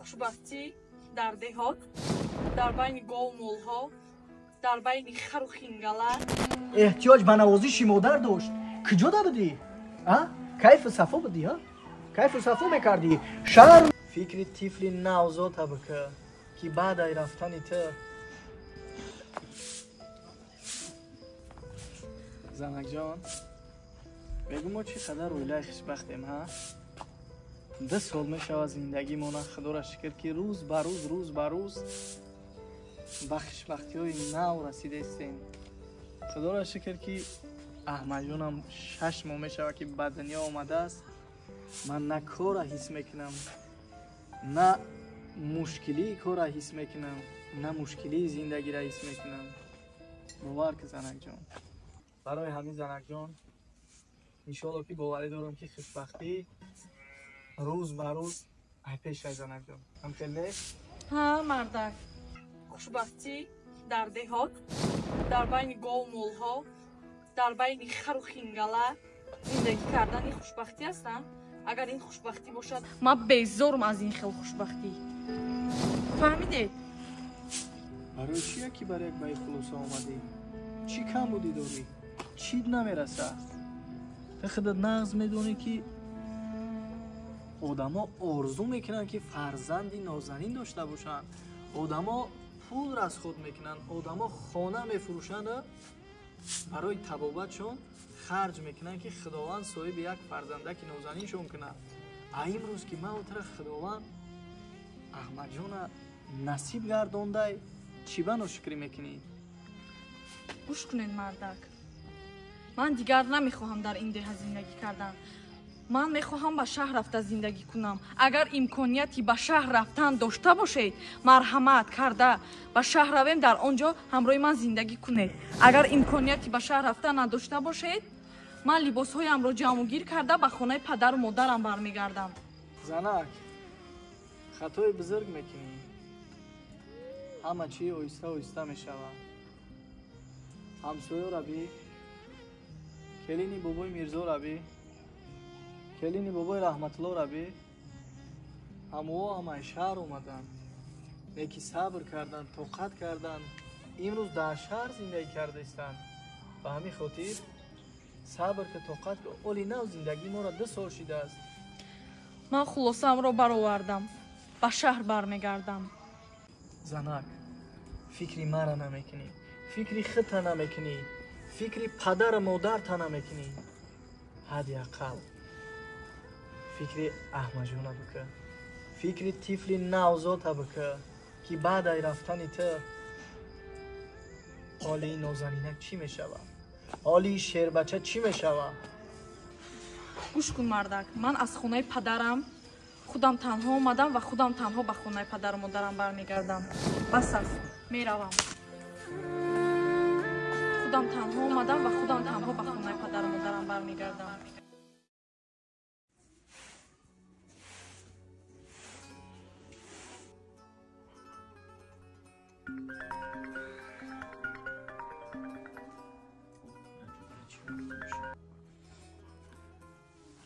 хушбахтӣ дар деҳот, дар байни гов молҳо, дар байни хару хингала эҳтиёҷ ба навозиши модар дошт. куҷода будӣ? кайфу сафо будӣ? кайфу сафо мекардӣ? шаҳр фикри тифли навзота бика ки баъдаи рафтани ту. занакҷон, бегу мо чӣ қадар оилаи хушбахтем, ҳа? 2 сол мешавад зиндагимона худоро шукр ки рӯз ба рӯз ба хушбахтиҳои нав расидаистем. худоро шукр ки аҳмадҷонам 6 моҳ мешавад ки ба дунё омадааст. ман на кора ҳис мекунам, на мушкилии кора ҳис мекунам, на мушкилии зиндагиро ҳис мекунам. бовар ки занакҷон, барои ҳамин занакҷон иншоалло ки боварӣ дорам ки хушбахтӣ рӯз ба рӯз айпешай. занакҷон ҳамхел нест? ҳа мардак, хушбахтӣ дар деҳот, дар байни гов молҳо, дар байни хару хингала зиндагӣ кардан ин хушбахтӣ аст. агар ин хушбахтӣ бошад, ман безорм аз ин хел хушбахтӣ. фаҳмидед? барои чия ки бар як баи хулоса омадӣ? чӣ камбудӣ дорӣ? чит намерасад? ту худат нағз медонӣ ки одамо орзу мекунанд ки фарзанди нозанин дошта бошанд. одамо пул расход мекунанд, одамо хона мефурӯшанд, барои табобатшон харҷ мекунанд ки худованд соҳиби як фарзандаки нозаниншон кунад. имрӯз ки мавтара худованд аҳмадҷона насиб гардондай, чӣ ба ношукрӣ мекунӣ? гӯш кунед мардак, ман дигар намехоҳам дар ин деҳа зиндагӣ кардан. ман мехоҳам ба шаҳр рафта зиндагӣ кунам. агар имконияти ба шаҳр рафтан дошта бошед, марҳамат карда ба шаҳр равем, дар он ҷо ҳамроҳи ман зиндагӣ кунед. агар имконияти ба шаҳр рафтан надошта бошед, ман либосҳоямро ҷамъогир карда ба хонаи падару модарам бармегардам. занак, хатои бузург мекунӣ. ҳама чӣ оҳиста оҳиста мешавад. ҳамсоё рабӣ, келини бобои мирзо рабӣ, келини бобои раҳматулло рабӣ, ҳамао ҳамаи шаҳр омаданд. неки сабр карданд, тоқат карданд. имрӯз дар шаҳр зиндагӣ кардаистанд. ба ҳамин хотир сабр ки тоқат ки оли нав зиндагии моро 2 сол шидааст. ман хулосаамро баровардам, ба шаҳр бармегардам. занак, фикри мара намекунӣ, фикри худта намекунӣ, фикри падару модарта намекунӣ. ҳадди ақал фикри аҳмадҷона бика, фикри тифли навзота бика ки баъдаи рафтани ту ҳолии нозанинак чӣ мешавад? ҳолии шербача чӣ мешавад? гӯш кун мардак, ман аз хонаи падарам худам танҳо омадам ва худам танҳо ба хонаи падару модарам бармегардам. бас аст, меравам. худам танҳо омадам ва худам танҳо ба хонаи падару модарам бармегардам.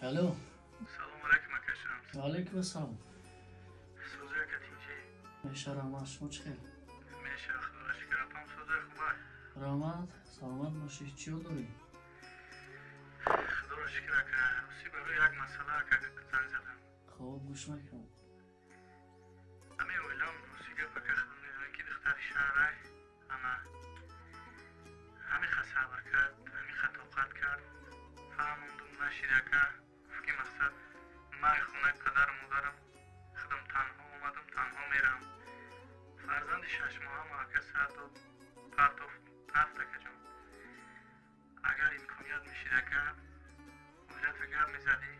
алло. салом алейкум акашам. ваалейкум ассалом. сӯза катинҷи мешарамаш шумо чӣ хел? меша худоро шукр. апам сӯза хуба? рамад саломат бошӣ. чӣ ҳол дорӣ? худоро шукр ака. росӣ барои як масъала ака занг задам. хоб гӯш мекунам. ҳамин оилам росӣ гап ака худам медонем ки духтари шаҳрай ҳамиха сабр кард, ҳамиха тоқат кард. фаҳмондум нашид ака. гуфт ки мақсад май хонаи падару модарам худам танҳо омадам, танҳо мерам. фарзанди 6 моҳам ака сар дод, партофт рафт акаҷон. агар имконият мешид ака, оилата гап мезадӣ,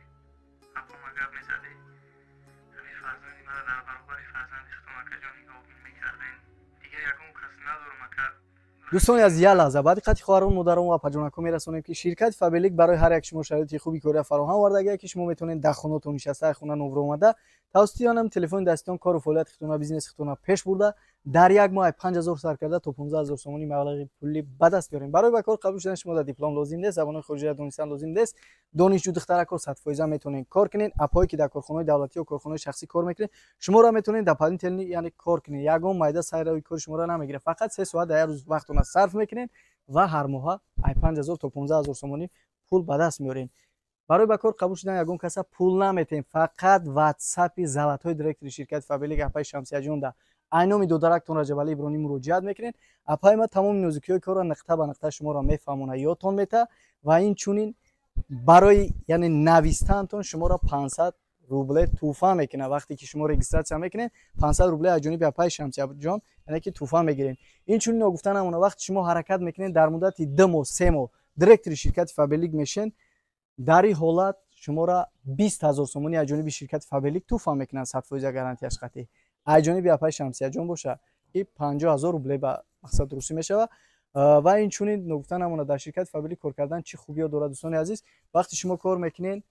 апома гап мезадӣ, ҳамин фарзанди мара дар баробари фарзанди худам акаҷон нигоҳбин мекардем. дигар ягон кас надорам ака. دوستان از یه لحظه بعد قطعی خواهران مدران و پجانکو میرسونیم که شرکت فابلیک برای هر یک شما شرایط خوبی کاری فراهم آورده. اگر که شما میتونید در خونه‌تون نشسته خونه نو اومده توسط آنم تلفن دستیان کار و فعالیت خودتون بیزینس خودتون پیش برده در یک ماه 5000 سرکرده تا 15000 سومونی مبلغ پولی به دست بیارین. برای به کار قبول شدن شما در دیپلم لازم نیست، زبان خارجی دانستن لازم نیست. دانشجو دخترک 100% میتونین کار کنین. اپایی که در کارخانه‌های دولتی و کارخانه‌های شخصی کار میکنین شما را میتونین در پلین تلنی یعنی کار کنین. یگان مایده سایروی کار شما را نمیگیره، فقط 3 ساعت در روز وقتتون صرف میکنین و هر ماه 5000 تا 15000 سومونی پول به دست میارین. برای به کار قبول شدن یگان کسا پول نمیتین، فقط واتساپ زلاتای دایرکتور شرکت فابریک اپای شمسیه جون ده اینامی دو درکتون رجب علی ابراهیمی مراجعت میکنین. اپای ما تمام نوزکیای کار را نقطه به نقطه شما را میفهمونه یادتون میته و این چونین برای یعنی نویستنتون شما را 500 روبل توفا میکنه. وقتی که شما رجیستراسیون میکنین 500 روبل از جانب اپای شمسیه جون یعنی که توفا میگیرین. این چونین نگفتن همونه وقتی شما حرکت میکنین در مدت 2 ماه 3 ماه دایرکتور شرکت فابریک میشین، در این حالت شما را 20000 سومونی از جانب شرکت فابریک توفا میکنن 100% گارانتیش قطعی. از جانب اپای شمسیه جون باشه این 50000 روبل به مقصد درستی میشه و این چونین نگفتن همونه در شرکت فابریک کار کردن چه خوبی ها داره. دوستان عزیز وقتی شما کار میکنین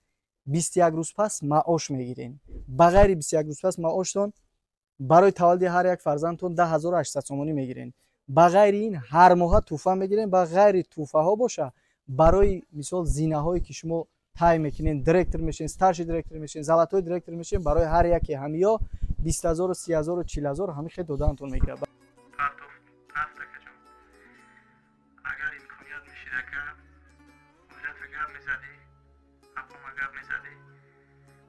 21 روز پس معاش میگیرین. بغیر 21 روز پس معاشتون برای تولد هر یک فرزندتون 10800 سومونی میگیرین. بغیر این هر ماه توفا میگیرین. بغیر توفا ها باشه برای مثال زینه هایی که شما تای میکنین دایرکتور میشین، استارش دایرکتور میشین، زلاتای دایرکتور میشین، برای هر یکی همیا 20000 و 30000 و 40000 همین خیلی دادنتون میگیره. اگر امکانیت میشیده که ملت گپ میزدی اپا ما گپ میزدی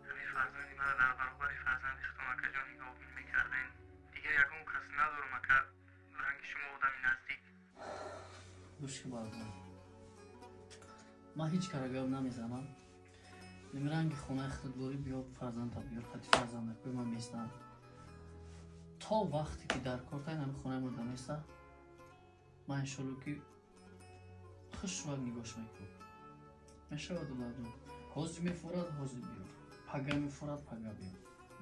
همین فرزندی مرا در برابر فرزندی خودم که جان نگاه میکردین دیگه یکم کس ندارم که رنگ شما آدمی نزدیک گوش که بازم من هیچ کار گپ نمیزنم. نمیرنگ خونه خودداری بیا فرزند تا بیار خطی فرزند که من میستم تا وقتی که در کارتای نمی خونه مرده میسته من انشالله که خوش رو نگاش میکنم میشود دولادون حوزی میفورد حوزی بیار پگه میفورد پگه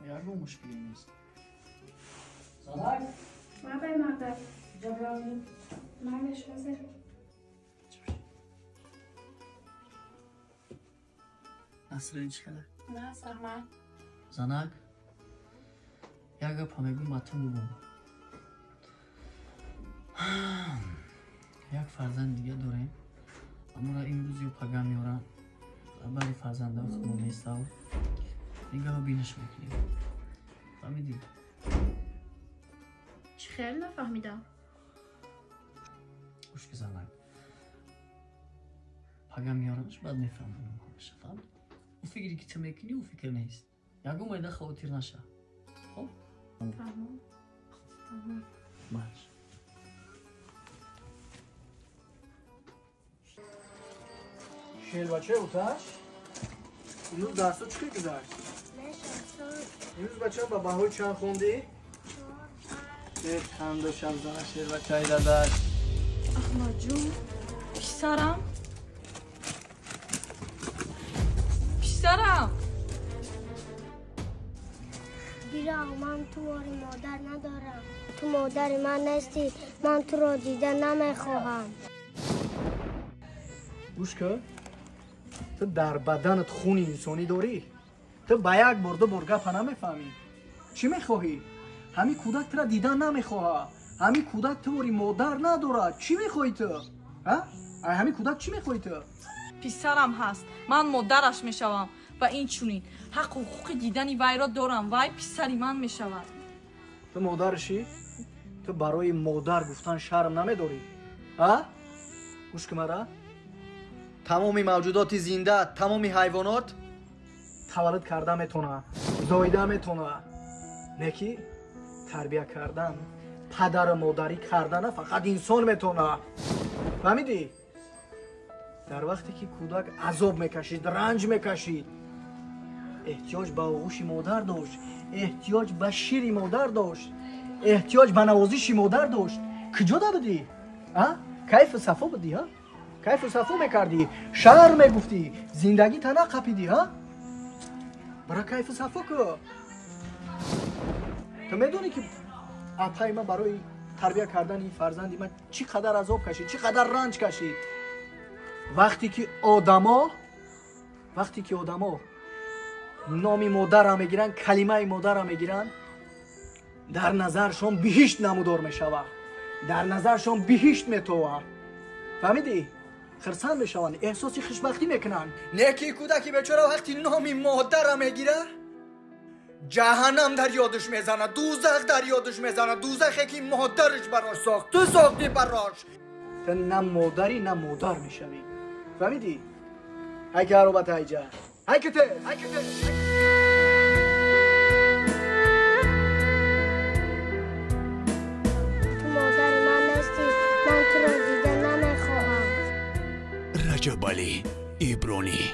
بیار یکو مشکلی نیست. زنک ما بای مادر جبرانی من نشمازه نسرین چکله؟ نه سرمه زنک یک گپ همگو ماتون بگم یک فرزند دیگه داریم اما را این روزی و پگه میارن برای فرزنده ها خمو میسته و دیگه ها بینش میکنیم. فهمیدی؟ چی خیلی نفهمیدم. گوش که زنک پگه میارنش بعد میفهمم همشه. فهمید؟ اون فکری که تو میکنی اون فکر نیست. یکو میده خواتیر نشه. خب؟ فهمم. باش. شیل بچه اوتاش امروز درسو چی گذاشت؟ امروز بچه با بهایی چند خوندی؟ چند و شب زنه شیل بچه ای دادش. احمد جون پیسرم بیرا من تو واری مادر ندارم. تو مادر من نیستی. من تو رو دیده نمیخواهم. گوش که تو در بدنت خون انسانی داری. تو با یک برده برگه نمیفهمی. چی میخواهی؟ همین کودک تو را دیدن نمیخواه. همین کودک تو واری مادر نداره. چی میخواهی تو؟ همین کودک چی میخواهی تو؟ پیسرم هست من مادرش میشوم و این چونین حق و حقوق دیدنی وی را دارم. وی پیسری من میشود. تو مادرشی؟ تو برای مادر گفتن شرم نمیداری؟ گوش که مرا تمامی موجودات زنده تمامی حیوانات تولد کرده میتونه زایده میتونه لیکی تربیه کردن پدر و مادری کردن فقط انسان میتونه. فهمیدی؟ در وقتی که کودک عذاب میکشید رنج میکشید احتیاج به آغوش مادر داشت، احتیاج به شیر مادر داشت، احتیاج به نوازش مادر داشت. کجا بودی؟ کیف و صفا بودی؟ کیف و صفا میکردی، شعر میگفتی، زندگی تنها قپیدی. برای کیف و صفا که تو میدونی که اپای ما برای تربیه کردن این فرزندی من چقدر عذاب کشید، چقدر رنج کشید. وقتی که آدما نامی مادر هم میگیرن، کلمه مادر هم میگیرن، در نظرشان بهشت نمودار میشود، در نظرشان بهشت میتوه. فهمیدی؟ خرسند میشوند، احساسی خوشبختی میکنن. نیکی کودکی بیچاره وقتی نامی مادر میگیره جهنم در یادش میزنه، دوزخ در یادش میزنه. دوزخی که مادرش براش ساخت، تو ساختی براش. تو نه مادری نه مادر میشوی. فهمیدی؟ های که عروبت هایجا های که ته تو مادر من هستی، من تو را دیده نمیخواهم. رجب علی ایبرانی